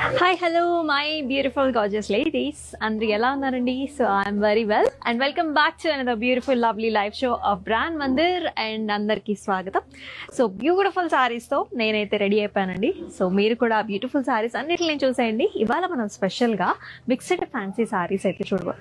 Hi, hello, my beautiful, gorgeous ladies. Andri ela unnarandi? So I'm very well, and welcome back to another beautiful, lovely live show of Brand Mandir. And andarki swagatam. So beautiful sarees tho nenaithe ready ayyanandi. So meer kuda beautiful sarees annitలని chusayandi. Ivala manam special ga mixed fancy sarees aithe chudabo.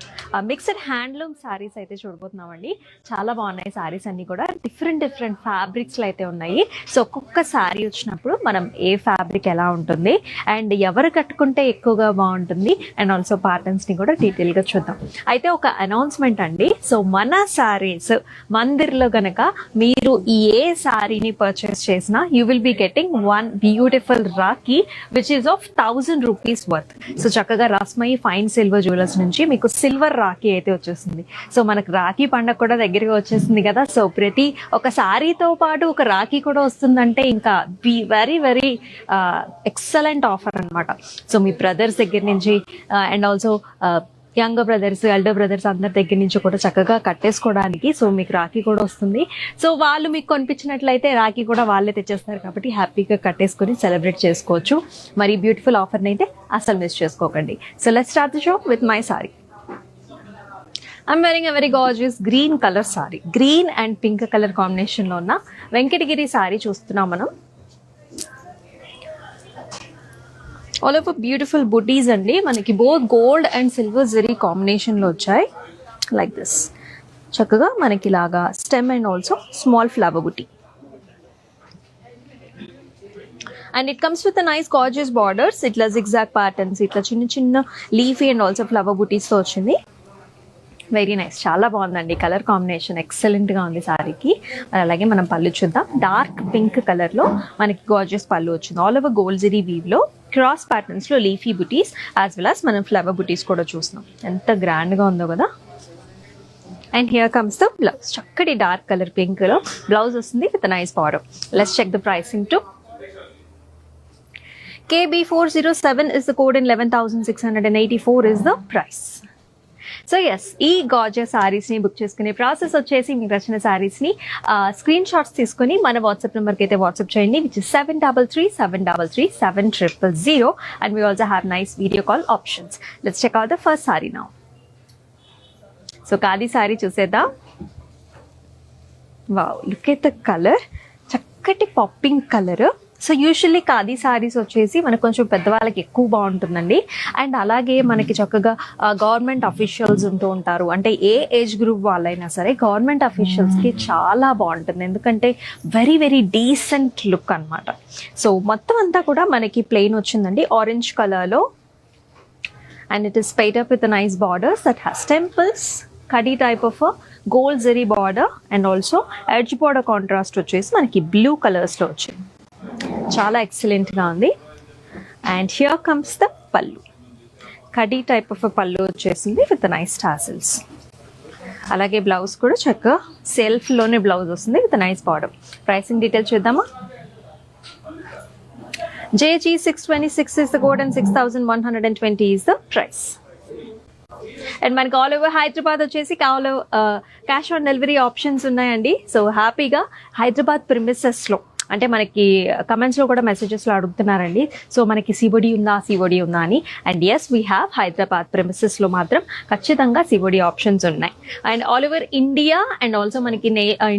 Mixed handloom sarees aithe chudabothunnamandi. Chaala baagunnai sarees anni kuda different fabrics lo aithe unnayi. So ఒక్కొక్క saree వచ్చినప్పుడు మనం ఏ fabric ఎలా ఉంటుంది and ఎవరు కట్టుకుంటే ఎక్కువగా బాగుంటుంది and also patterns ని కూడా డీటెయిల్ గా చూద్దాం. అయితే ఒక అనౌన్స్మెంట్ అండి. సో మన సారీస్ మందిర్లో గనక మీరు ఏ సారీని పర్చేస్ చేసినా you will be getting one beautiful Rakhi which is of 1000 rupees worth. So చక్కగా రస్మయి ఫైన్ సిల్వర్ జ్యువెలర్స్ నుంచి మీకు సిల్వర్ రాఖీ అయితే వచ్చేస్తుంది. సో మనకు రాఖీ పండుగ కూడా దగ్గరగా వచ్చేసింది కదా. సో ప్రతి ఒక సారీతో పాటు ఒక రాఖీ కూడా వస్తుందంటే ఇంకా వెరీ వెరీ ఎక్సలెంట్ ఆఫర్ అనమాట. సో మీ బ్రదర్స్ దగ్గర నుంచి and also younger brothers, elder brothers అందరి దగ్గర నుంచి కూడా చక్కగా కట్టేసుకోవడానికి సో మీకు రాఖీ కూడా వస్తుంది. సో వాళ్ళు మీకు కొనిపించినట్లయితే రాఖీ కూడా వాళ్ళే తెచ్చేస్తారు కాబట్టి హ్యాపీగా కట్టేసుకొని సెలబ్రేట్ చేసుకోవచ్చు. మరి బ్యూటిఫుల్ ఆఫర్ని అయితే అసలు మిస్ చేసుకోకండి. So let's start the show with my sorry. I'm wearing a very gorgeous green color saree. Green and pink color combination లో ఉన్న వెంకటగిరి సారీ చూస్తున్నాం మనం. ఆల్ ఆఫ్ బ్యూటిఫుల్ బుటీస్ అండి. మనకి both gold and silver zari combination లో వచ్చాయి. Like this చక్కగా మనకి ఇలాగా stem and also small flower butti. And it comes with nice gorgeous borders. ఇట్లా జిగ్జాగ్ ప్యాటర్న్స్, ఇట్లా చిన్న చిన్న లీఫీ అండ్ ఆల్సో ఫ్లవర్ బుటీస్ తో వచ్చింది. వెరీ నైస్, చాలా బాగుందండి. కలర్ కాంబినేషన్ ఎక్సలెంట్గా ఉంది సారీకి. అలాగే మనం పళ్ళు చూద్దాం. డార్క్ పింక్ కలర్లో మనకి గార్జియస్ పళ్ళు వచ్చింది. ఆల్ ఓవర్ గోల్డ్ జరీ వీవ్లో క్రాస్ ప్యాటర్న్స్లో leafy buttis as well as మనం ఫ్లవర్ బుటీస్ కూడా చూస్తున్నాం. ఎంత గ్రాండ్గా ఉందో కదా. And here comes the blouse. చక్కటి డార్క్ కలర్ పింక్లో బ్లౌజ్ వస్తుంది with nice border. Let's check the pricing to KB407 is the code and 11,684 is the price. So yes, ఈ గార్జియస్ సారీస్ని బుక్ చేసుకునే ప్రాసెస్ వచ్చేసి మీకు నచ్చిన సారీస్ని స్క్రీన్ షాట్స్ తీసుకుని మన వాట్సాప్ నెంబర్కి అయితే వాట్సాప్ చేయండి, which is 7337337000 and we also have nice video call options. Let's check out the first sari now. So khadi sari చూసేద్దాం. Wow, look at the colour, చక్కటి popping colour. So usually khadi saris వచ్చేసి మనకు కొంచెం పెద్దవాళ్ళకి ఎక్కువ బాగుంటుందండి. అండ్ అలాగే మనకి చక్కగా గవర్నమెంట్ అఫీషియల్స్ ఉంటూ ఉంటారు, అంటే ఏ ఏజ్ గ్రూప్ వాళ్ళైనా సరే గవర్నమెంట్ అఫీషియల్స్కి చాలా బాగుంటుంది. ఎందుకంటే వెరీ వెరీ డీసెంట్ లుక్ అనమాట. సో మొత్తం అంతా కూడా మనకి ప్లెయిన్ వచ్చిందండి ఆరెంజ్ కలర్లో. And it is paid up with nice borders that has temples, khadi type of gold zari border and also edge border contrast వచ్చేసి మనకి బ్లూ కలర్స్లో వచ్చింది. చాలా ఎక్సలెంట్గా ఉంది. అండ్ హియర్ కమ్స్ ద పళ్ళు. కడీ టైప్ ఆఫ్ పళ్ళు వచ్చేసింది విత్ నైస్ టాసిల్స్. అలాగే బ్లౌజ్ కూడా చక్కగా సెల్ఫ్లోనే బ్లౌజ్ వస్తుంది with nice border. Pricing details చూద్దామా. JG626 is the code and 6,120 is the price. And మనకి ఆల్ ఓవర్ హైదరాబాద్ వచ్చేసి క్యాష్ ఆన్ డెలివరీ ఆప్షన్స్ ఉన్నాయండి. సో హ్యాపీగా హైదరాబాద్ ప్రిమిసెస్లో, అంటే మనకి కమెంట్స్లో కూడా మెసేజెస్లో అడుగుతున్నారండి, సో మనకి సిఓడి ఉందా అని. And yes, we have Hyderabad ప్రెమిసెస్లో మాత్రం ఖచ్చితంగా సిఓడి ఆప్షన్స్ ఉన్నాయి. And all over India and also మనకి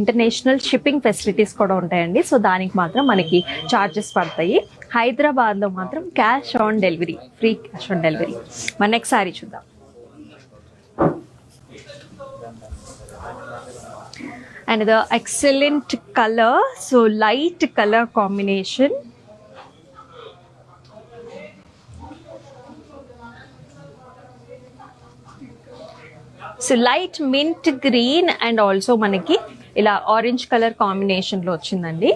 ఇంటర్నేషనల్ షిప్పింగ్ ఫెసిలిటీస్ కూడా ఉంటాయండి. సో దానికి మాత్రం మనకి ఛార్జెస్ పడతాయి. హైదరాబాద్లో మాత్రం cash on delivery, free cash on delivery. మన నెక్స్ట్ సారీ చూద్దాం. And the excellent color, so light color combination. So light mint green and also manaki ila orange color combination lo ochindandi.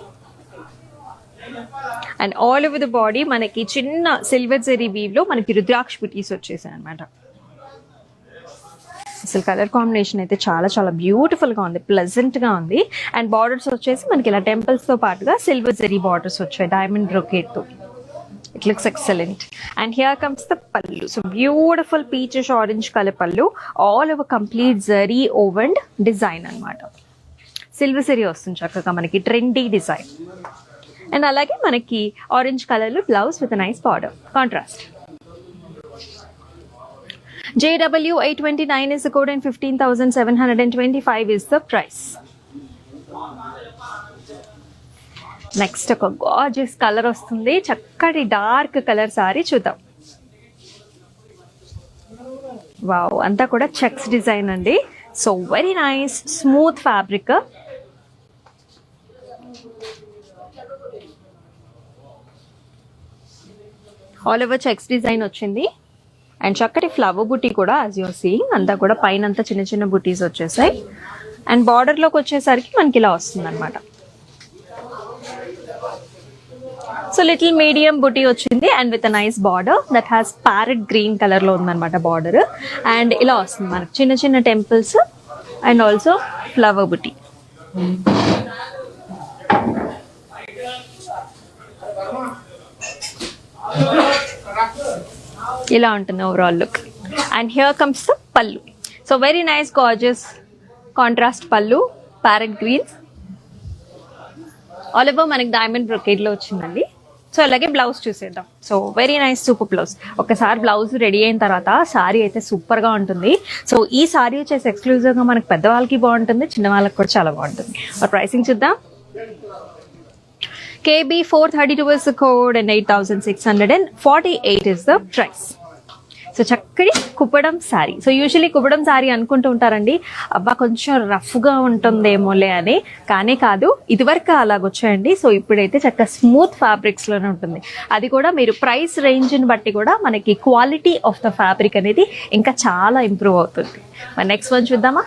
And all over the body manaki chinna silver zari weave lo manaki rudraksh booties వచ్చేసాయి అన్నమాట. అసలు colour combination అయితే చాలా చాలా బ్యూటిఫుల్గా ఉంది, ప్లెజెంట్గా ఉంది. అండ్ బార్డర్స్ వచ్చేసి మనకి ఇలా టెంపుల్స్తో పాటుగా సిల్వర్ జరీ బార్డర్స్ వచ్చాయి డైమండ్ బ్రొకేట్తో. It looks excellent. And here comes the pallu. So beautiful peachish orange colour pallu, all over complete zari woven design అనమాట. సిల్వర్ జరీ వస్తుంది చక్కగా మనకి ట్రెండీ డిజైన్. అండ్ అలాగే మనకి ఆరెంజ్ కలర్లో blouse with nice border contrast. JW829 is the code and 15,725 is the price. Next ఒక gorgeous colour వస్తుంది, చక్కటి డార్క్ కలర్ సారీ చూద్దాం. వావ్, అంతా కూడా చెక్స్ డిజైన్ అండి. So very nice smooth fabric. All over checks design వచ్చింది and చక్కటి flower బుటీ కూడా యాజ్ యూర్ సీయింగ్. అంతా కూడా పైన అంతా చిన్న చిన్న బుటీస్ వచ్చేసాయి అండ్ బార్డర్లోకి వచ్చేసరికి మనకి ఇలా వస్తుంది అనమాట. సో లిటిల్ మీడియం బుటీ వచ్చింది and with a nice border that has parrot green colour లో ఉందన్నమాట బార్డర్. అండ్ ఇలా వస్తుంది మనకు చిన్న చిన్న temples and also flower buti. ఇలా ఉంటుంది overall look. And here comes the pallu. So very nice gorgeous contrast pallu, parrot greens. All over మనకి డైమండ్ బ్రొకేడ్ లో వచ్చిందండి. సో అలాగే బ్లౌజ్ చూసేద్దాం. So very nice super blouse. ఒకసారి బ్లౌజ్ రెడీ అయిన తర్వాత సారీ అయితే సూపర్ గా ఉంటుంది. సో ఈ సారీ వచ్చేసి ఎక్స్క్లూజివ్ గా మనకి పెద్దవాళ్ళకి బాగుంటుంది, చిన్న వాళ్ళకి కూడా చాలా బాగుంటుంది. మరి ప్రైసింగ్ చూద్దాం. KB432 is the code and 8,648 is the price. So చక్కటి కుప్పడం శారీ. సో యూజువలీ కుప్పడం శారీ అనుకుంటూ ఉంటారండి, అబ్బా కొంచెం రఫ్గా ఉంటుందేమోలే అని. కానీ కాదు, ఇదివరకు అలాగొచ్చాయండి. సో ఇప్పుడైతే చక్కగా స్మూత్ ఫ్యాబ్రిక్స్లోనే ఉంటుంది. అది కూడా మీరు ప్రైస్ రేంజ్ని బట్టి కూడా మనకి క్వాలిటీ ఆఫ్ ద ఫ్యాబ్రిక్ అనేది ఇంకా చాలా ఇంప్రూవ్ అవుతుంది. మరి నెక్స్ట్ వన్ చూద్దామా.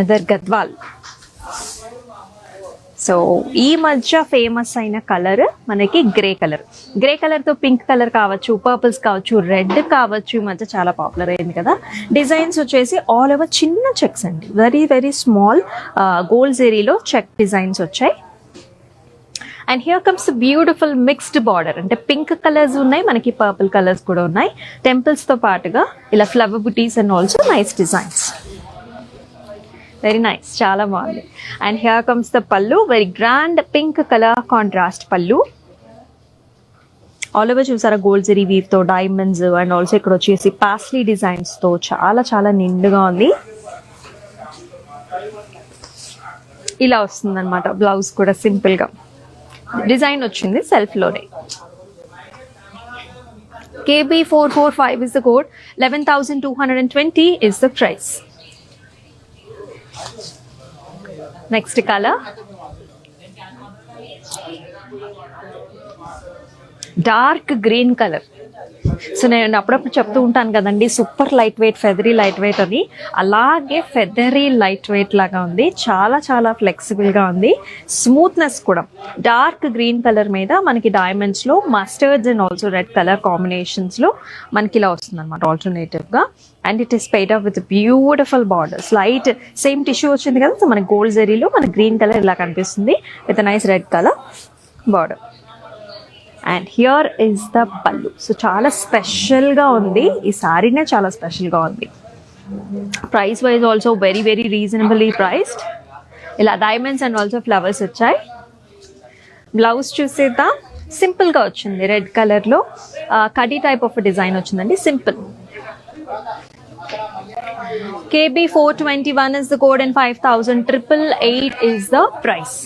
అదర్ గద్వాల్. సో ఈ మధ్య ఫేమస్ అయిన కలర్ మనకి గ్రే కలర్. గ్రే కలర్తో పింక్ కలర్ కావచ్చు, పర్పుల్స్ కావచ్చు, రెడ్ కావచ్చు, ఈ మధ్య చాలా పాపులర్ అయింది కదా. డిజైన్స్ వచ్చేసి ఆల్ ఓవర్ చిన్న చెక్స్ అండి, వెరీ వెరీ స్మాల్ గోల్డ్ జెరీలో చెక్ డిజైన్స్ వచ్చాయి. And here comes beautiful mixed border. అంటే పింక్ కలర్స్ ఉన్నాయి, మనకి పర్పుల్ కలర్స్ కూడా ఉన్నాయి. టెంపుల్స్తో పాటుగా ఇలా flower butis and also nice designs. Very nice, చాలా బాగుంది. అండ్ హియర్ కమ్స్ ద పల్లు, very grand pink colour contrast పల్లు. ఆల్ ఓవర్ చూసారా గోల్డ్ జెరీ వీవ్ తో డైమండ్స్ అండ్ ఆల్సో ఇక్కడ వచ్చేసి పాస్లీ డిజైన్స్ తో చాలా చాలా నిండుగా ఉంది. ఇలా వస్తుంది అనమాట. బ్లౌజ్ కూడా సింపుల్ గా డిజైన్ వచ్చింది సెల్ఫ్ లోనే. KB445 is the code, 11,220 is the price. Next color, dark green color. So నేను అప్పుడప్పుడు చెప్తూ ఉంటాను కదండి, super light weight, feathery light weight అని. అలాగే ఫెదరీ లైట్ వెయిట్ లాగా ఉంది, చాలా చాలా ఫ్లెక్సిబుల్గా ఉంది. స్మూత్నెస్ కూడా డార్క్ గ్రీన్ కలర్ మీద మనకి డైమండ్స్లో mustards and also red colour కాంబినేషన్స్లో మనకి ఇలా వస్తుంది అనమాట ఆల్టర్నేటివ్గా. And it is paid off with beautiful borders. Light same tissue వచ్చింది కదా, సో మనకి గోల్డ్ జెరీలో మన గ్రీన్ కలర్ ఇలా కనిపిస్తుంది with nice red colour border. And here is the pallu. So చాలా స్పెషల్గా ఉంది ఈ సారీనే, చాలా స్పెషల్గా ఉంది. Price wise also very very reasonably priced. ఇలా డైమండ్స్ అండ్ ఆల్సో ఫ్లవర్స్ వచ్చాయి. బ్లౌజ్ చూసేద్దాం. సింపుల్గా వచ్చింది, రెడ్ కలర్లో కడీ టైప్ ఆఫ్ డిజైన్ వచ్చిందండి, simple. KB421 is the code and 5,888 is the price.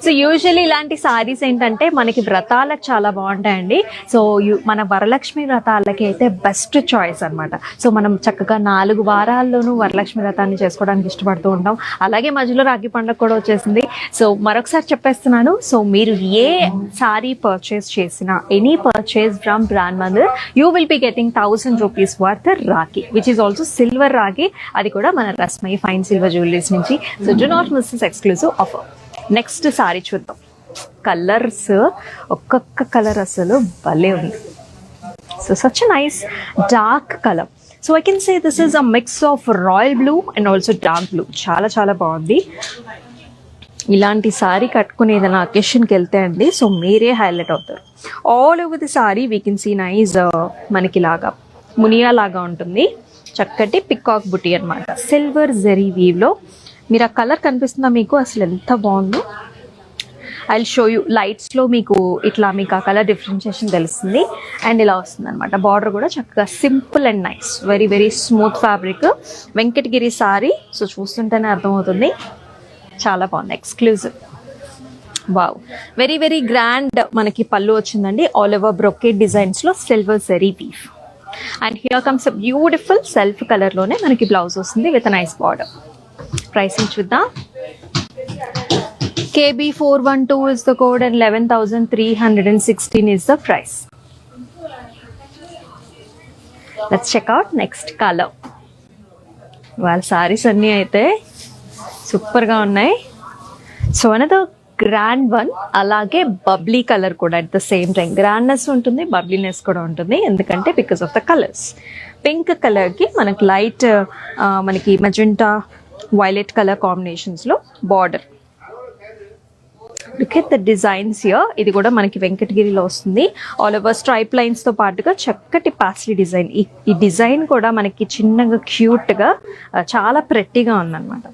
So usually ఇలాంటి సారీస్ ఏంటంటే మనకి వ్రతాలకు చాలా బాగుంటాయండి. సో మన వరలక్ష్మి వ్రతాలకి అయితే బెస్ట్ చాయిస్ అనమాట. సో మనం చక్కగా 4 వారాల్లోనూ వరలక్ష్మి వ్రతాన్ని చేసుకోవడానికి ఇష్టపడుతూ ఉంటాం. అలాగే మధ్యలో రాఖీ పండుగ కూడా వచ్చేసింది. సో మరొకసారి చెప్పేస్తున్నాను, సో మీరు ఏ సారీ పర్చేస్ చేసినా, any purchase from brand Mandir, you will be getting 1,000 rupees worth Rakhi, which is also silver Rakhi. అది కూడా మన రస్మై ఫైన్ సిల్వర్ జ్యువెలరీస్ నుంచి. So do not miss this exclusive offer. Next sorry చూద్దాం. కలర్స్ ఒక్కొక్క కలర్ అసలు భలే ఉంది. So such nice dark colour. So I can say this is a mix of royal blue and also dark blue. చాలా చాలా బాగుంది. ఇలాంటి sorry కట్టుకుని ఏదైనా అకేషన్కి వెళ్తే అండి, సో మీరే హైలైట్ అవుతారు. All over the sari we can see nice మనకి లాగా మునియా లాగా ఉంటుంది. చక్కటి పికాక్ బుటీ అనమాట, సిల్వర్ జెరీ వీవ్లో. మీరు ఆ కలర్ కనిపిస్తుందా మీకు? అసలు ఎంత బాగుందో. ఐ షో యూ లైట్స్లో మీకు ఇట్లా మీకు ఆ కలర్ డిఫరెన్షియేషన్ తెలుస్తుంది. అండ్ ఇలా వస్తుంది అనమాట. బార్డర్ కూడా చక్కగా simple and nice, very very smooth fabric, Venkatagiri sari. So చూస్తుంటేనే అర్థమవుతుంది, చాలా బాగుంది, exclusive. Wow, very very grand మనకి పళ్ళు వచ్చిందండి. ఆల్ ఓవర్ బ్రొకేట్ డిజైన్స్లో silver zari weave. And here comes a beautiful self కలర్లోనే మనకి బ్లౌజ్ వస్తుంది విత్ నైస్ బార్డర్. ప్రైసింగ్ చూద్దాం. KB412 is the code and 11,316 is the price. Let's check out next color. వాళ్ళ సారీస్ అన్నీ అయితే సూపర్గా ఉన్నాయి. సో అనదర్ గ్రాండ్ వన్, అలాగే బబ్లీ కలర్ కూడా at the same time. Grandness ఉంటుంది, బబ్లీనెస్ కూడా ఉంటుంది, ఎందుకంటే because of the colours. Pink కలర్కి మనకి లైట్ మనకి మెజెంటా వైలెట్ కలర్ కాంబినేషన్స్లో border. Look at the designs here. ఇది కూడా మనకి వెంకటగిరిలో వస్తుంది. ఆల్ ఓవర్ స్ట్రైప్ లైన్స్తో పాటుగా చక్కటి పాస్లీ డిజైన్. ఈ డిజైన్ కూడా మనకి చిన్నగా క్యూట్గా చాలా ప్రెట్టీగా ఉందన్నమాట.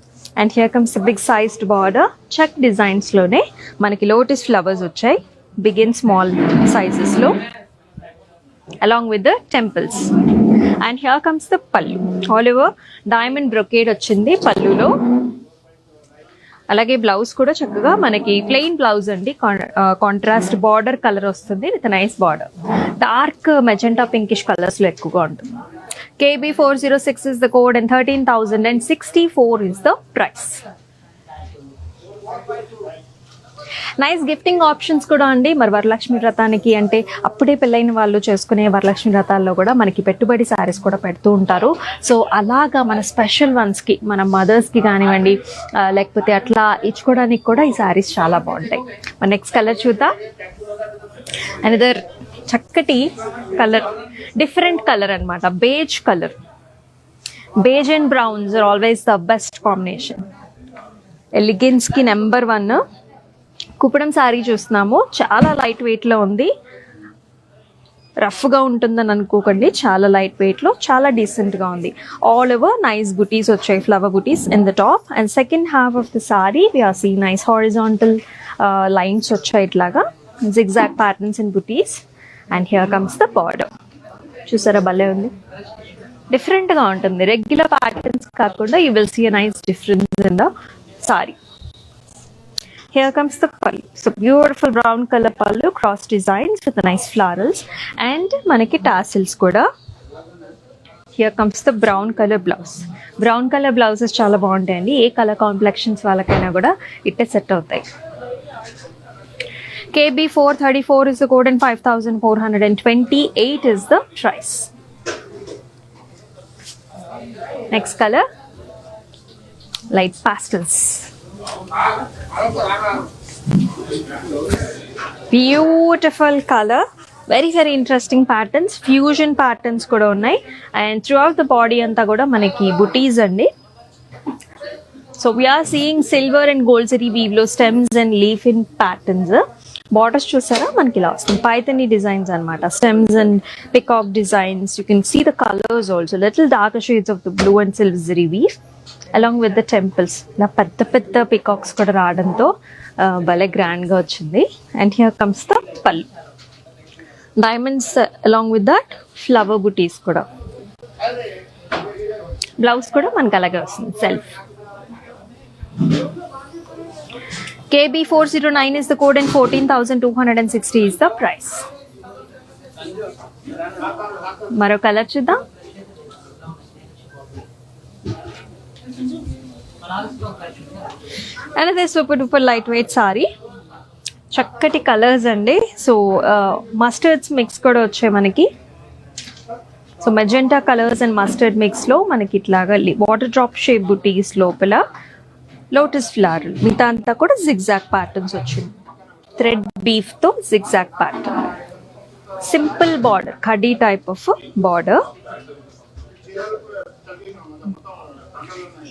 And here comes big sized border. Check డిజైన్స్లోనే మనకి లోటస్ ఫ్లవర్స్ వచ్చాయి, బిగ్ అండ్ స్మాల్ సైజెస్లో, along with the temples. And here comes the pallu. All over diamond brocade వచ్చింది పళ్ళులో. అలాగే బ్లౌజ్ కూడా చక్కగా మనకి ప్లెయిన్ బ్లౌజ్ అండి, కాంట్రాస్ట్ బార్డర్ కలర్ వస్తుంది with nice border. Dark magenta pinkish colours లో ఎక్కువగా ఉంటుంది. KB406 is the code and 13,064 is the price. Nice gifting options కూడా అండి. మరి వరలక్ష్మి వ్రతానికి అంటే అప్పుడే పెళ్ళైన వాళ్ళు చేసుకునే వరలక్ష్మి వ్రతాల్లో కూడా మనకి పెట్టుబడి శారీస్ కూడా పెడుతూ ఉంటారు. సో అలాగా మన స్పెషల్ వన్స్కి, మన మదర్స్కి కానివ్వండి, లేకపోతే అట్లా ఇచ్చుకోవడానికి కూడా ఈ శారీస్ చాలా బాగుంటాయి. మన నెక్స్ట్ కలర్ చూద్దాం. అనదర్ చక్కటి కలర్, డిఫరెంట్ కలర్ అనమాట, beige colour. Beige and browns are always the best combination. ఎలిగెన్స్కి నెంబర్ 1. కుప్పడం శారీ చూస్తున్నాము, చాలా లైట్ వెయిట్లో ఉంది. రఫ్గా ఉంటుందని అనుకోకండి, చాలా లైట్ వెయిట్లో చాలా డీసెంట్గా ఉంది. ఆల్ ఓవర్ నైస్ బుటీస్ వచ్చాయి, flower buttis in the top. And second half of the sari we are see nice horizontal lines వచ్చాయి ఇట్లాగా, zigzag patterns in buttis. And here comes the border. చూసారా, భలే ఉంది, డిఫరెంట్గా ఉంటుంది. రెగ్యులర్ ప్యాటర్న్స్ కాకుండా you will see a nice difference in the sari. Here comes the pallu. So beautiful brown color pallu, cross designs with the nice florals and manaki tassels kuda. Here comes the brown color blouse. Brown color blouses చాలా బాగుంటాయండి. ఏ colour complexions వాళ్ళకైనా కూడా ఇట్టే set అవుతాయి. KB434 is the code and 5,428 is the price. Next color, light pastels. Beautiful color, very very interesting patterns, fusion patterns kuda unnai. And throughout the body anta kuda manaki booties andi. So we are seeing silver and gold zari weave lo stems and leaf in patterns. Borders chusara manaki ila vastundi, pythony designs anamata, stems and peacock designs. You can see the colors also, little darker shades of the blue and silver zari weave along with the temples. ఇలా పెద్ద పెద్ద peacocks కూడా రావడంతో భలే గ్రాండ్గా వచ్చింది. And here comes the పల్లు, diamonds along with that flower buttis కూడా. బ్లౌజ్ కూడా మనకు అలాగే వస్తుంది self. KB409 is the code and 14,260 is the price. మరో కలర్ చూద్దాం. Another super duper lightweight saree. చక్కటి కలర్స్ అండి. సో మస్టర్డ్స్ మిక్స్ కూడా వచ్చాయి మనకి. So magenta colours and mustard మిక్స్లో మనకి ఇట్లాగా వాటర్ డ్రాప్ షేప్ బుటీస్, లోపల లోటస్ ఫ్లవర్, మిగతా అంతా కూడా జిగ్జాగ్ ప్యాటర్న్స్ వచ్చింది. థ్రెడ్ బీఫ్తో zigzag pattern, simple border, kadi type of border.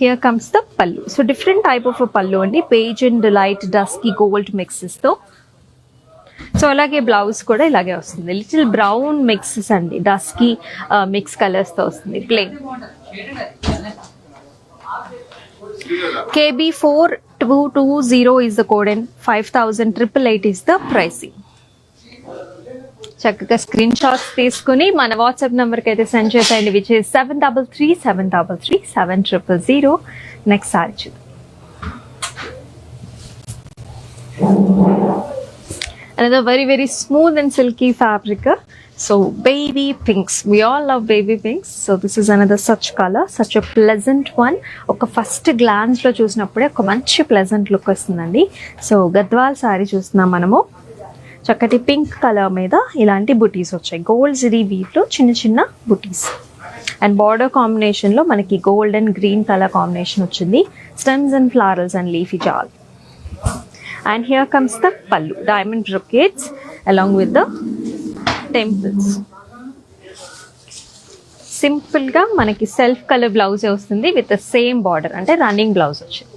Here comes the pallu. So different type of a pallu andi, beige and light dusky gold mixes tho. So alage blouse kuda ilage vastundi, little brown mixes andi, dusky mix colors tho vastundi, plain. KB4 220 is the code and 5,888 is the pricing. చక్కగా screen shots తీసుకుని మన WhatsApp నెంబర్కి అయితే send చేసేయండి, which is 7337337000. Next sorry చూద్దాం. Another very very smooth and silky fabric. So baby pinks, we all love baby pinks. So this is another such color, such a pleasant one. ఒక first glance లో చూసినప్పుడే ఒక మంచి pleasant look వస్తుందండి. So Gadwal sorry చూస్తున్నాం మనము. చక్కటి pink colour మీద ఇలాంటి బుటీస్ వచ్చాయి, గోల్డ్ జరీ వీవ్ లో చిన్న చిన్న బుటీస్. అండ్ బార్డర్ కాంబినేషన్ లో మనకి gold and green colour combination వచ్చింది. Stems and flowers and leafy jaal. And here comes the pallu, diamond brocades along with the temples. Simple ga manaki self color blouse vastundi with the same border, ante running blouse ochindi.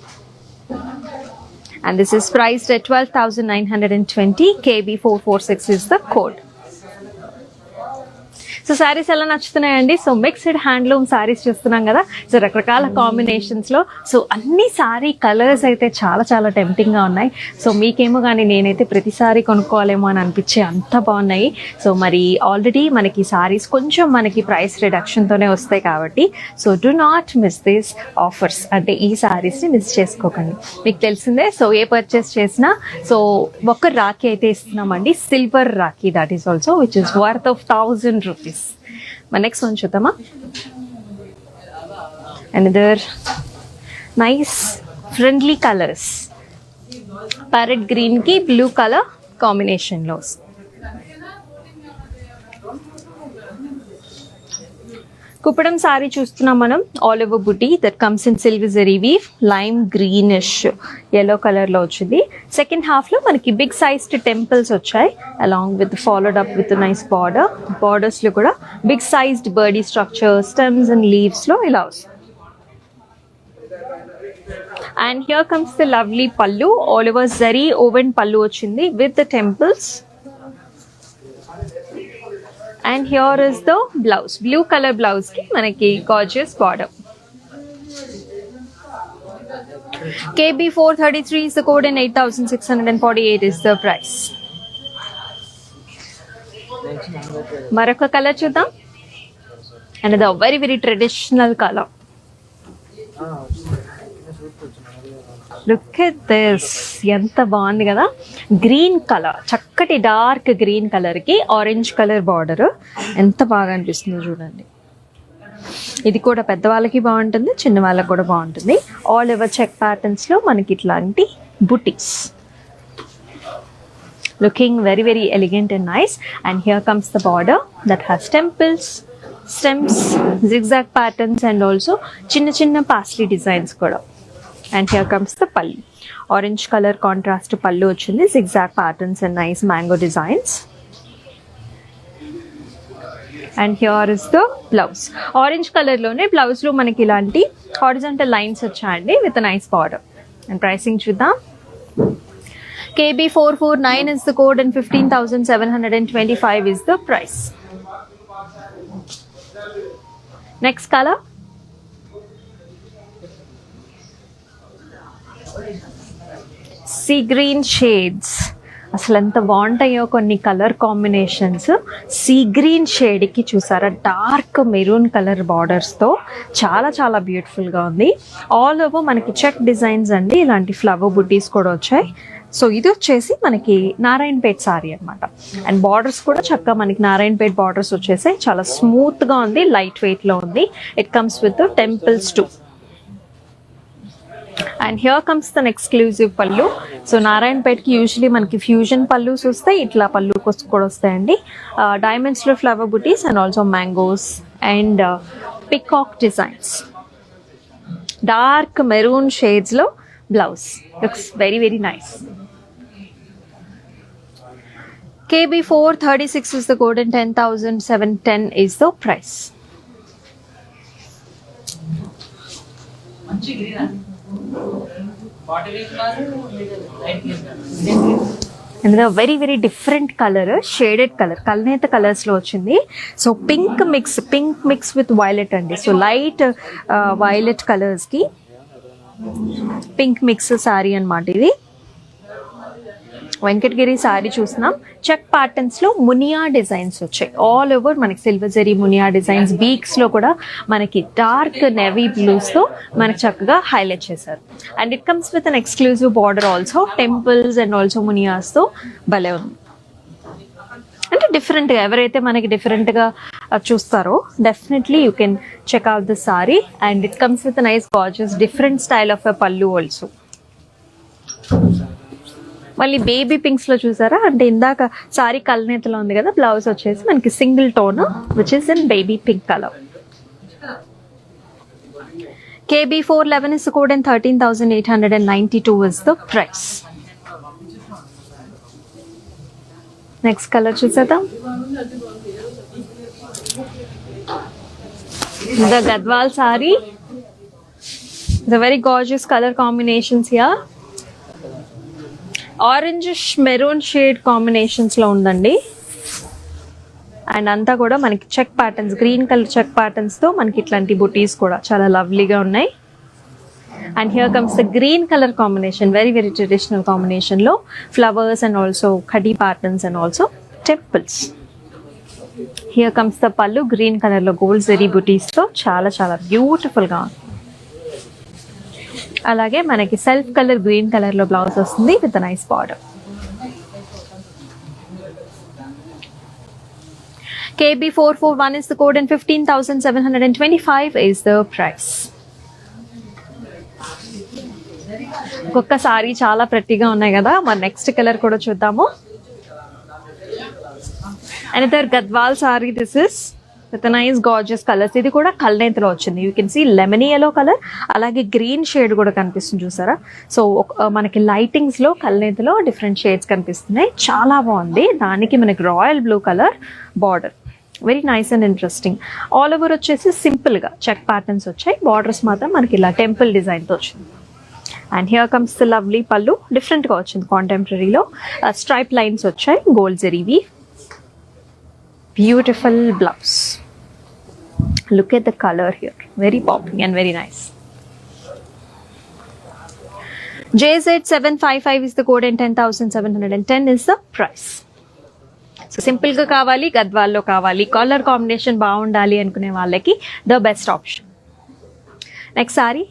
And this is priced at 12,920. KB446 is the code. So saris ఎలా నచ్చుతున్నాయండి? So mixed handloom saris చూస్తున్నాం కదా. So రకరకాల కాంబినేషన్స్లో, so అన్ని sari colours అయితే చాలా చాలా టెంప్టింగ్గా ఉన్నాయి. So మీకేమో కానీ నేనైతే ప్రతిసారి కొనుక్కోవాలేమో అని అనిపించే అంత బాగున్నాయి. సో మరి ఆల్రెడీ మనకి శారీస్ కొంచెం మనకి ప్రైస్ రిడక్షన్తోనే వస్తాయి కాబట్టి so do not miss this offers, అంటే ఈ శారీస్ని మిస్ చేసుకోకండి. మీకు తెలిసిందే, సో ఏ పర్చేస్ చేసినా సో ఒక రాఖీ అయితే ఇస్తున్నామండి, silver rakhi, that is also which is worth of 1,000 rupees. My next one చూద్దామా. Another nice friendly colors, parrot green కి blue color combination లో. కుప్పడం సారీ చూస్తున్నాం మనం. All over butti that comes in silver zari weave, lime greenish yellow colour లో వచ్చింది. Second half లో మనకి big sized temples వచ్చాయి along with followed up with nice border. Borders లో కూడా big sized birdie structure, stems and leaves లో ఇలా వస్తుంది. And here comes the lovely pallu, all over zari woven pallu వచ్చింది with the temples. And here is the blouse, blue color blouse ki manaki gorgeous border. KB433 is the code and 8,648 is the price. Maraka color chuddam. Another very very traditional color. Look at this, ఎంత బాగుంది కదా. Green colour, చక్కటి dark green కలర్కి orange colour border, ఎంత బాగా అనిపిస్తుందో చూడండి. ఇది కూడా పెద్దవాళ్ళకి బాగుంటుంది, చిన్న వాళ్ళకి కూడా బాగుంటుంది. ఆల్ ఓవర్ చెక్ ప్యాటర్న్స్లో మనకి ఇట్లాంటి బుటీస్, looking very very elegant and nice. And here comes the border that has temples, stems, zigzag patterns and also చిన్న చిన్న పాస్లీ డిజైన్స్ కూడా. And here comes the pallu, orange color contrast pallu ochindi, zigzag patterns and nice mango designs. And here is the blouse, orange color lone blouse lo manaki ilanti horizontal lines vachandi with a nice border. And pricing chuddam. KB449 is the code and 15,725 is the price. Next color, sea green shades. అసలు ఎంత బాగుంటాయో కొన్ని colour combinations. Sea green షేడ్కి చూసారా, dark maroon colour బార్డర్స్తో చాలా చాలా బ్యూటిఫుల్గా ఉంది. All over మనకి చెక్ డిజైన్స్ అండి, ఇలాంటి ఫ్లవర్ బుటీస్ కూడా వచ్చాయి. సో ఇది వచ్చేసి మనకి నారాయణపేట్ సారీ అనమాట. అండ్ బార్డర్స్ కూడా చక్కగా మనకి నారాయణపేట్ బార్డర్స్ వచ్చేసాయి, చాలా స్మూత్గా ఉంది, లైట్ వెయిట్లో ఉంది. It comes with temples too. And here comes then exclusive pallu. So నారాయణపేట్కి యూజువలీ మనకి ఫ్యూజన్ పళ్ళూస్ వస్తాయి, ఇట్లా పళ్ళు కూడా వస్తాయండి. డైమండ్స్లో flower butis and also mangoes and peacock designs. Dark maroon షేడ్స్లో blouse looks very very nice. KB436 is the code and 10,710 is the price. ఇందులో very very different colour, shaded colour, కల్నేత కలర్స్లో వచ్చింది. So pink mix with violet అండి. So light violet కలర్స్కి pink mix sari అన్నమాట ఇది. వెంకటగిరి శారీ చూస్తున్నాం. చెక్ ప్యాటర్న్స్ లో మునియా డిజైన్స్ వచ్చాయి. ఆల్ ఓవర్ మనకి silver zari munia designs. Beaks లో కూడా మనకి డార్క్ నేవీ బ్లూస్ తో మనకి చక్కగా హైలైట్ చేశారు. And it comes with an exclusive border also. Temples and also munias తో భలే ఉంది. అంటే డిఫరెంట్గా ఎవరైతే మనకి డిఫరెంట్గా చూస్తారో definitely you can check out this sari. And it comes with nice gorgeous different style of a pallu also. మళ్ళీ బేబీ పింక్స్ లో చూసారా, అంటే ఇందాక సారీ కల్నేతలో ఉంది కదా, బ్లౌజ్ వచ్చేసి మనకి single tone which is in baby pink colour. KB411 is the code and 13,892 is the price. Next colour చూసేద్దాం. The Gadwal sari. The very gorgeous colour combinations here. Orangish maroon shade combinations లో ఉందండి. And అంతా కూడా మనకి check patterns, green colour check patterns తో మనకి ఇట్లాంటి బుటీస్ కూడా చాలా లవ్లీగా ఉన్నాయి. And here comes the green colour combination, very very traditional combination లో flowers and also khadi patterns and also temples. Here comes the పళ్ళు, గ్రీన్ కలర్ లో గోల్డ్ జరీ బుటీస్ తో చాలా చాలా బ్యూటిఫుల్ గా ఉంది. అలాగే మనకి సెల్ఫ్ కలర్ గ్రీన్ కలర్ లో బ్లౌజ్ వస్తుంది with nice border. KB441 is the code and 15,725 is the price. ఒక్కొక్క సారీ చాలా ప్రతిగా ఉన్నాయి కదా. మరి నెక్స్ట్ కలర్ కూడా చూద్దాము. Another Gadwal sari. This is with nice gorgeous colours. ఇది కూడా కల్నేతలో వచ్చింది. You can see lemony yellow colour, అలాగే గ్రీన్ షేడ్ కూడా కనిపిస్తుంది చూసారా. సో మనకి లైటింగ్స్ లో కల్నేతలో డిఫరెంట్ షేడ్స్ కనిపిస్తున్నాయి. చాలా బాగుంది. దానికి మనకి royal blue colour border, very nice and interesting. All over వచ్చేసి సింపుల్ గా చెక్ ప్యాటర్న్స్ వచ్చాయి. బార్డర్స్ మాత్రం మనకి ఇలా టెంపుల్ డిజైన్ తో వచ్చింది. And here comes the lovely pallu. Different గా వచ్చింది కాంటెంపరీలో. స్ట్రైప్ లైన్స్ వచ్చాయి, గోల్డ్ జరీవి. Beautiful blouse. Look at the colour here, very popping and very nice. JZ755 is the code and 10,710 is the price. So simple గా కావాలి, గద్వాల్లో కావాలి, colour combination బాగుండాలి అనుకునే వాళ్ళకి the best option. Next sari.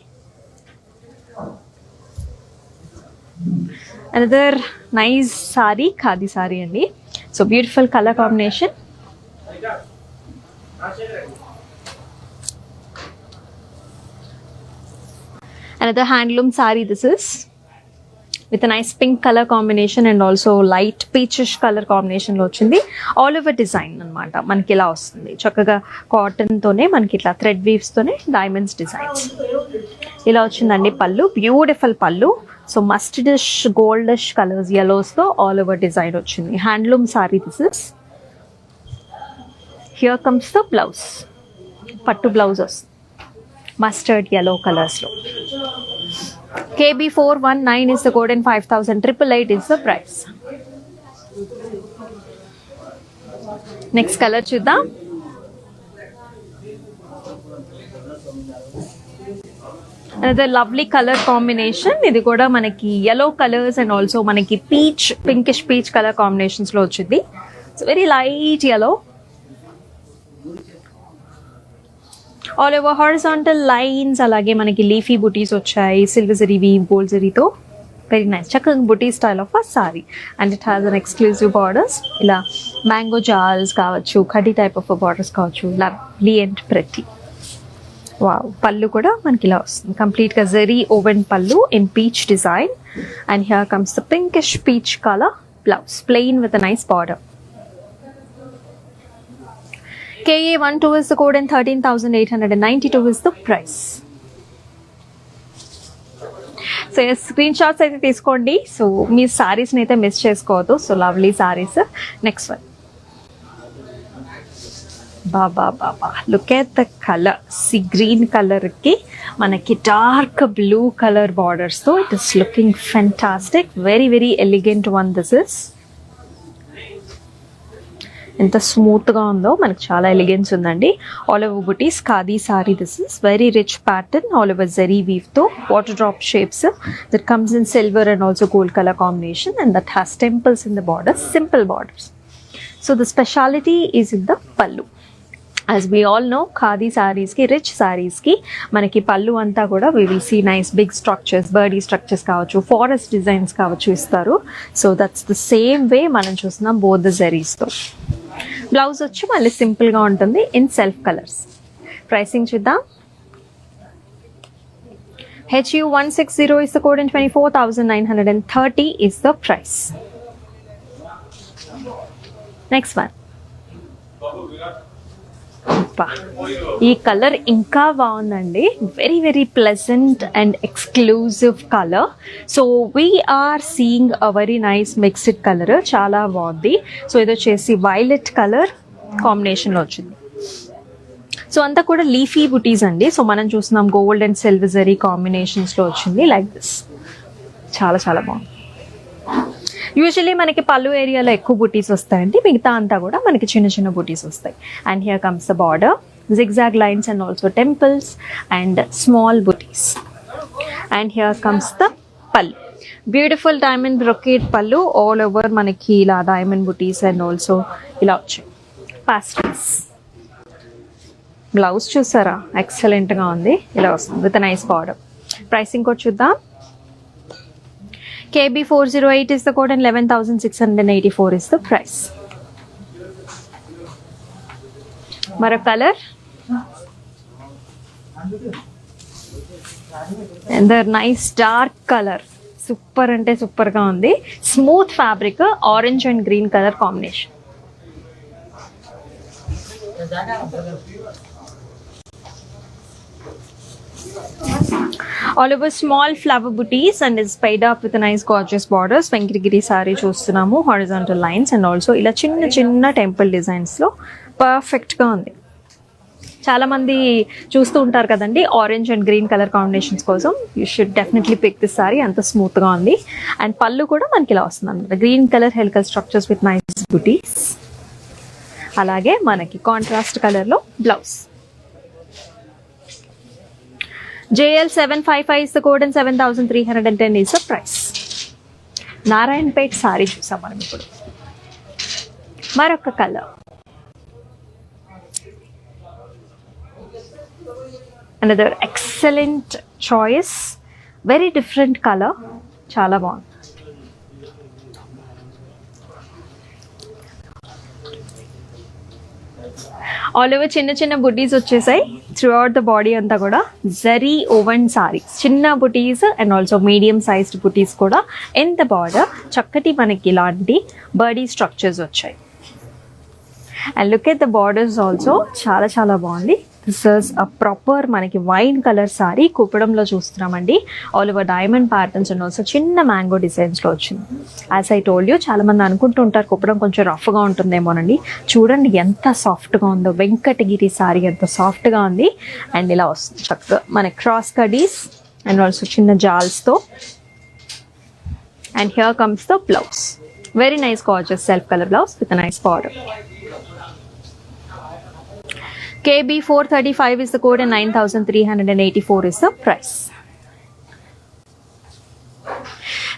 Another nice sari, khadi sari అండి. So beautiful colour combination. Another handloom sari. This is with nice pink colour combination and also light peachish colour combination లో వచ్చింది. ఆల్ ఓవర్ డిజైన్ అనమాట. మనకి ఇలా వస్తుంది చక్కగా కాటన్ తోనే, మనకి ఇట్లా థ్రెడ్ వీవ్స్ తోనే డైమండ్స్ డిజైన్స్ ఇలా వచ్చిందండి. పళ్ళు బ్యూటిఫుల్ పళ్ళు. So mustardish, goldish colours, yellows తో ఆల్ ఓవర్ డిజైన్ వచ్చింది. Handloom sari this is. Here comes the blouse. పట్టు బ్లౌజ్ వస్తుంది మస్టర్డ్ yellow కలర్స్ లో. KB419 is the code and 5,888 is the price. Next colour చూద్దాం. Another lovely colour combination. ఇది కూడా మనకి yellow colours and also మనకి peach, pinkish peach colour combinations లో వచ్చింది. So very light yellow. All over horizontal lines, అలాగే మనకి leafy butis వచ్చాయి, సిల్వర్ జరీవి, గోల్డ్ జరీతో. వెరీ నైస్ చక్కగా buti style of a sari. And it has an exclusive borders. ఇలా మ్యాంగో జాల్స్ కావచ్చు, కడ్డీ టైప్ ఆఫ్ బార్డర్స్ కావచ్చు. Lovely and pretty. వావ్. పళ్ళు కూడా మనకి ఇలా వస్తుంది కంప్లీట్ గా zari woven pallu in peach design. And here comes the pinkish peach colour blouse, plain with a nice border. KA12 is the code and 13,892 is the price. So screenshots అయితే తీసుకోండి. So మీ సారీస్ని అయితే మిస్ చేసుకోవద్దు. So lovely saris. Next one. బాబా బాబా, look at the colour. Sea green కలర్కి మనకి డార్క్ బ్లూ కలర్ బార్డర్స్తో it is looking fantastic. Very very elegant one this is. ఎంత స్మూత్గా ఉందో, మనకి చాలా ఎలిగెన్స్ ఉందండి. All over butis khadi sari. This is very rich pattern, all over zari వీవ్తో water drop shapes that comes in silver and also gold colour combination and that has temples in the borders, simple borders. So the speciality is in the pallu. As we all know, khadi సారీస్కి, rich సారీస్కి మనకి పళ్ళు అంతా కూడా we will see nice big structures, birdy structures కావచ్చు, forest designs కావచ్చు ఇస్తారు. So that's the same way మనం చూస్తున్నాం బోత్ ద జరీస్తో. బ్లౌజ్ వచ్చి మళ్ళీ సింపుల్గా ఉంటుంది ఇన్ సెల్ఫ్ కలర్స్. ప్రైసింగ్ చూద్దాం. HU160 is the code and 24,930 is the price. Next one. ఈ కలర్ ఇంకా బాగుందండి. Very very pleasant and exclusive colour. So we're seeing a very nice mixed colour, చాలా బాగుంది. సో ఇది వచ్చేసి వైలెట్ కలర్ కాంబినేషన్లో వచ్చింది. సో అంతా కూడా లీఫీ బుటీస్ అండి. సో మనం చూస్తున్నాం గోల్డ్ అండ్ సిల్వర్ జరీ కాంబినేషన్స్లో వచ్చింది లైక్ దిస్. చాలా చాలా బాగుంది. యూజువలీ మనకి పళ్ళు ఏరియాలో ఎక్కువ బుటీస్ వస్తాయండి, మిగతా అంతా కూడా మనకి చిన్న చిన్న బుటీస్ వస్తాయి. And here comes the border, zigzag lines and also temples and small booties. And here comes the pallu, beautiful diamond brocade pallu, all over manaki ila diamond booties and also ila vachayi pastels. Blouse chusara excellent ga undi, ila vastundi with a nice border. Pricing code chuddam. KB408 is the code and 11,684 is the price. Mara color and the nice dark color, super ante super ga undi. Smooth fabric, orange and green color combination. All over small flower booties and is paid up with a nice gorgeous borders. Venkatagiri saree చూస్తున్నాము, horizontal lines and also ఇలా చిన్న చిన్న temple designs లో perfect గా ఉంది. చాలా మంది చూస్తూ ఉంటారు కదండి orange and green colour combinations కోసం. You should definitely pick this sari, అంత స్మూత్ గా ఉంది. అండ్ పళ్ళు కూడా మనకి ఇలా వస్తుంది అనమాట, green colour helical structures with nice butis. అలాగే మనకి కాంట్రాస్ట్ కలర్ లో blouse. JL755 is the code and 7,310 is the price. Narayanpet sari చూసాం మనం ఇప్పుడు. మరొక colour, another excellent choice, very different color, చాలా బాగుంది. ఆల్ ఓవర్ చిన్న చిన్న బుటీస్ వచ్చేసాయి త్రూ అవుట్ ద బాడీ అంతా కూడా. జరీ ఓవెన్ సారీస్, చిన్న బుటీస్ అండ్ ఆల్సో మీడియం సైజ్డ్ బుటీస్ కూడా ఇన్ ద బార్డర్. చక్కటి మనకి ఇలాంటి బర్డీ స్ట్రక్చర్స్ వచ్చాయి. And look at the borders also, చాలా చాలా బాగుంది. దిస్ ఇస్ అ ప్రాపర్ మనకి వైన్ కలర్ సారీ, కుప్పడంలో చూస్తున్నామండి. All over diamond patterns and also చిన్న మ్యాంగో డిజైన్స్లో వచ్చింది. యాజ్ ఐ టోల్డ్ యూ, చాలా మంది అనుకుంటూ ఉంటారు కుప్పడం కొంచెం రఫ్గా ఉంటుందేమోనండి. చూడండి ఎంత సాఫ్ట్గా ఉందో, వెంకటగిరి సారీ ఎంత సాఫ్ట్గా ఉంది. అండ్ ఇలా వస్తుంది చక్కగా మన క్రాస్ కడీస్ అండ్ ఆల్సో చిన్న జాల్స్తో. And here comes the blouse, very nice gorgeous self colour blouse with nice border. KB435 is the code and 9,384 is the price.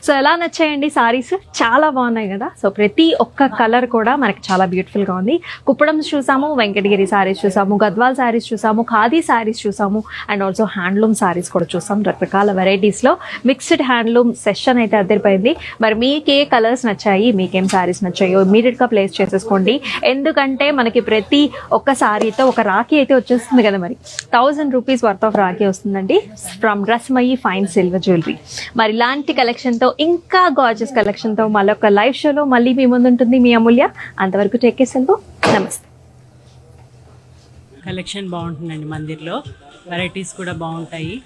So ఎలా నచ్చాయండి సారీస్? చాలా బాగున్నాయి కదా. సో ప్రతి ఒక్క కలర్ కూడా మనకి చాలా బ్యూటిఫుల్గా ఉంది. కుప్పడం చూసాము, వెంకటగిరి సారీస్ చూసాము, గద్వాల్ సారీస్ చూసాము, ఖాదీ సారీస్ చూసాము అండ్ ఆల్సో హ్యాండ్లూమ్ సారీస్ కూడా చూసాం. రకరకాల వెరైటీస్లో మిక్స్డ్ హ్యాండ్లూమ్ సెషన్ అయితే అదిరిపోయింది. మరి మీకే కలర్స్ నచ్చాయి, మీకేం సారీస్ నచ్చాయో ఇమీడియట్గా ప్లేస్ చేసేసుకోండి. ఎందుకంటే మనకి ప్రతి ఒక్క సారీతో ఒక రాఖీ అయితే వచ్చేస్తుంది కదా. మరి 1000 రూపీస్ వర్త్ ఆఫ్ రాఖీ వస్తుందండి from Rasmayi fine silver jewellery. మరి ఇలాంటి కలెక్షన్తో, ఇంకా గార్జియస్ కలెక్షన్తో మళ్ళొక లైవ్ షోలో మళ్ళీ మీ ముందు ఉంటుంది మీ అమూల్య. అంతవరకు టేక్ కేర్ సెల్వో, నమస్తే. కలెక్షన్ బాగుంటుందండి మందిర్లో, వెరైటీస్ కూడా బాగుంటాయి.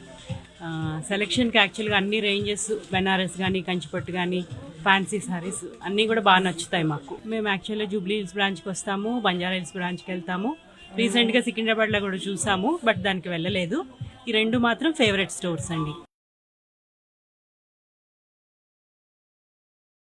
సెలెక్షన్కి యాక్చువల్గా అన్ని రేంజెస్, బెనారస్ కానీ, కంచిపట్టు కానీ, ఫ్యాన్సీ సారీస్ అన్నీ కూడా బాగా నచ్చుతాయి మాకు. మేము యాక్చువల్గా జూబ్లీ హిల్స్ బ్రాంచ్కి వస్తాము, బంజారా హిల్స్ బ్రాంచ్కి వెళ్తాము. రీసెంట్గా సికింద్రాబాద్లో కూడా చూసాము, బట్ దానికి వెళ్ళలేదు. ఈ రెండు మాత్రం ఫేవరెట్ స్టోర్స్ అండి.